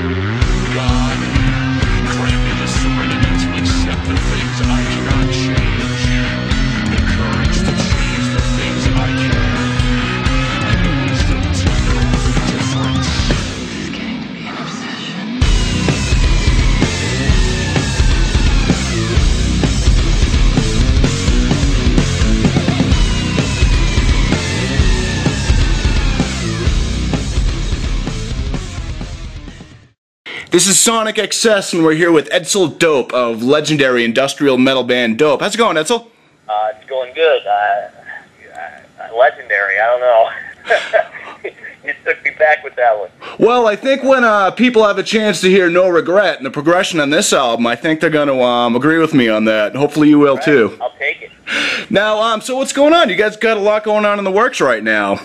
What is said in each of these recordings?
God, grant me the serenity to accept the things I cannot change, the courage to change the things I can, and the wisdom to know the difference. It's getting to be an obsession. This is Sonic XS, and we're here with Edsel Dope of legendary industrial metal band Dope. How's it going, Edsel? It's going good. Legendary, I don't know. You took me back with that one. Well, I think when people have a chance to hear No Regret and the progression on this album, I think they're going to agree with me on that. Hopefully you will, too. I'll take it. Now, so what's going on? You guys got a lot going on in the works right now.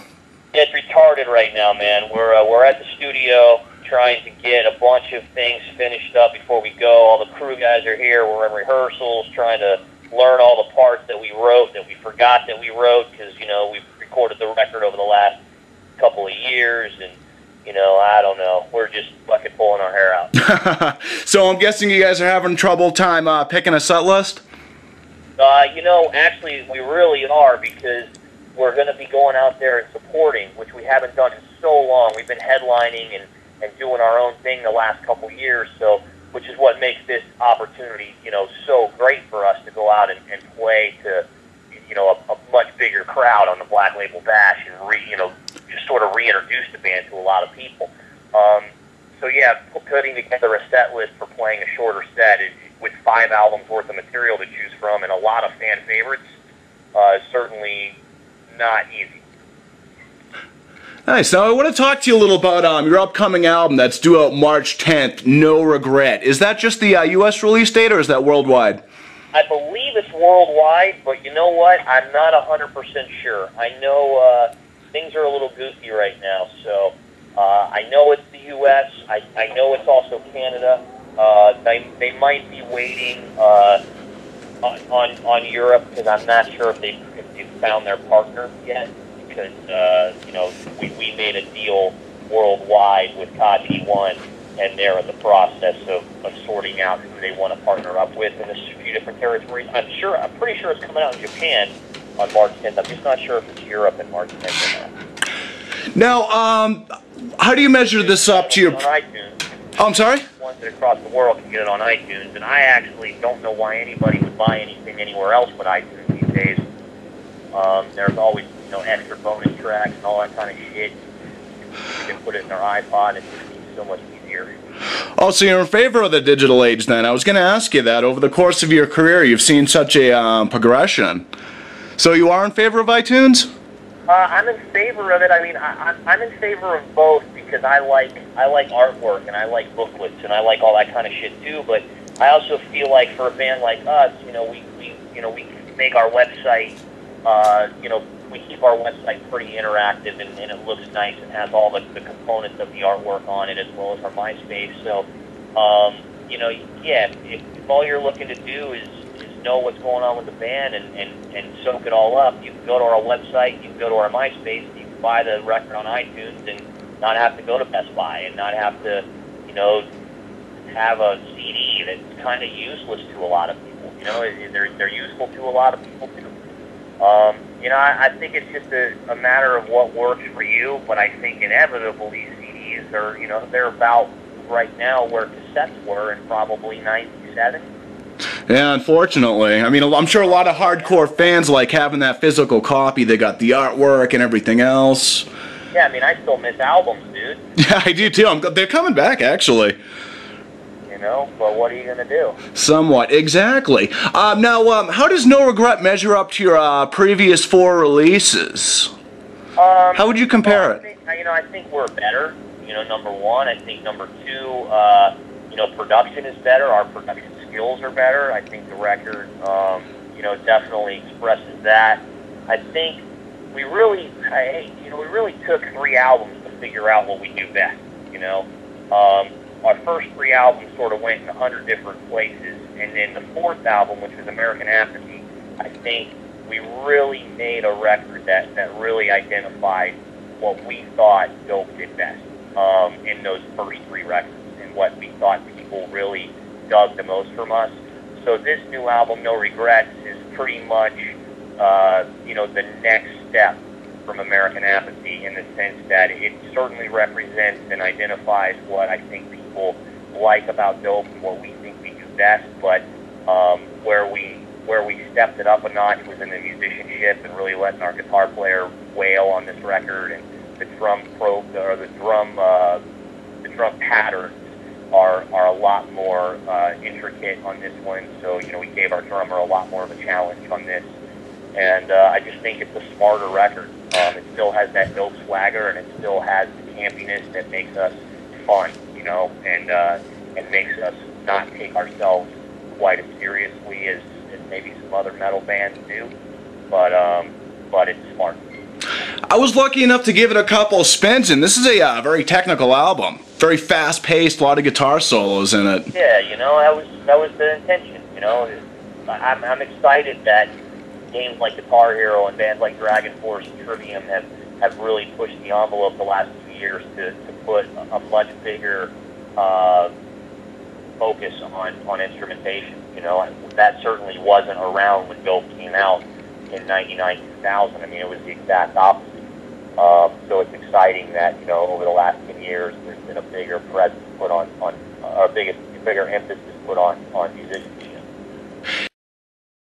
It's retarded right now, man. We're at the studio trying to get a bunch of things finished up before we go. All the crew guys are here. We're in rehearsals trying to learn all the parts that we wrote, that we forgot that we wrote, because, you know, we've recorded the record over the last couple of years, and, you know, I don't know. We're just fucking pulling our hair out. So I'm guessing you guys are having trouble time picking a set list? You know, actually, we really are, because we're going to be going out there and supporting, which we haven't done in so long. We've been headlining and doing our own thing the last couple of years, so, which is what makes this opportunity, you know, so great for us to go out and play to, you know, a much bigger crowd on the Black Label Bash and you know, just sort of reintroduce the band to a lot of people. So yeah, putting together a set list for playing a shorter set with 5 albums worth of material to choose from and a lot of fan favorites is certainly not easy. Nice. Now I want to talk to you a little about your upcoming album that's due out March 10th, No Regret. Is that just the U.S. release date, or is that worldwide? I believe it's worldwide, but you know what? I'm not 100% sure. I know things are a little goofy right now, so I know it's the U.S. I know it's also Canada. They might be waiting on Europe, because I'm not sure if they've found their partner yet. Because, you know, we made a deal worldwide with Kaji One, and they're in the process of sorting out who they want to partner up with in a few different territories. I'm pretty sure it's coming out in Japan on March 10th. I'm just not sure if it's Europe in March 10th or not. Now, how do you measure this up to your... On iTunes. Oh, I'm sorry? Ones that across the world can get it on iTunes, and I actually don't know why anybody would buy anything anywhere else but iTunes these days. There's always, you know, extra bonus tracks and all that kind of shit. You can put it in their iPod, and it just seems so much easier. Oh, so you're in favor of the digital age then? I was going to ask you that. Over the course of your career, you've seen such a progression. So you are in favor of iTunes? I'm in favor of it. I mean, I'm in favor of both, because I like artwork, and I like booklets, and I like all that kind of shit too. But I also feel like for a band like us, you know, we make our website. You know, we keep our website pretty interactive, and it looks nice and has all the components of the artwork on it, as well as our MySpace. So, you know, yeah, if all you're looking to do is know what's going on with the band and soak it all up, you can go to our website, you can go to our MySpace, you can buy the record on iTunes and not have to go to Best Buy and not have to, you know, have a CD that's kind of useless to a lot of people. You know, they're useful to a lot of people too. You know, I think it's just a matter of what works for you, but I think inevitably CDs are, you know, they're about right now where cassettes were in probably 97. Yeah, unfortunately. I mean, I'm sure a lot of hardcore fans like having that physical copy. They got the artwork and everything else. Yeah, I mean, I still miss albums, dude. Yeah, I do too. They're coming back, actually. You know, but what are you going to do? Somewhat, exactly. Now, how does No Regret measure up to your previous 4 releases? How would you compare it? You know, I think we're better. You know, number one. I think number two, you know, production is better. Our production skills are better. I think the record, you know, definitely expresses that. I think we really, you know, we really took 3 albums to figure out what we do best. You know. Our first 3 albums sort of went in 100 different places, and then the 4th album, which was American Apathy, I think we really made a record that really identified what we thought Dope did best in those first 3 records. and what we thought people really dug the most from us. So this new album, No Regrets, is pretty much, you know, the next step from American Apathy, in the sense that it certainly represents and identifies what I think people like about Dope and what we think we do best, but where we stepped it up a notch was in the musicianship and really letting our guitar player wail on this record, and the drum patterns are a lot more intricate on this one. So, you know, we gave our drummer a lot more of a challenge on this, and I just think it's a smarter record. It still has that Dope swagger, and it still has the campiness that makes us fun, you know, and makes us not take ourselves quite as seriously as maybe some other metal bands do, but it's smart. I was lucky enough to give it a couple of spins, and this is a very technical album. Very fast-paced, a lot of guitar solos in it. Yeah, you know, that was the intention. You know, I'm excited that games like Guitar Hero and bands like Dragon Force and Trivium have really pushed the envelope the last 2 years to put a much bigger focus on instrumentation. You know, and that certainly wasn't around when Dope came out in 99, 2000. I mean, it was the exact opposite. So it's exciting that, you know, over the last 10 years, there's been a bigger presence put on or bigger emphasis put on musicians.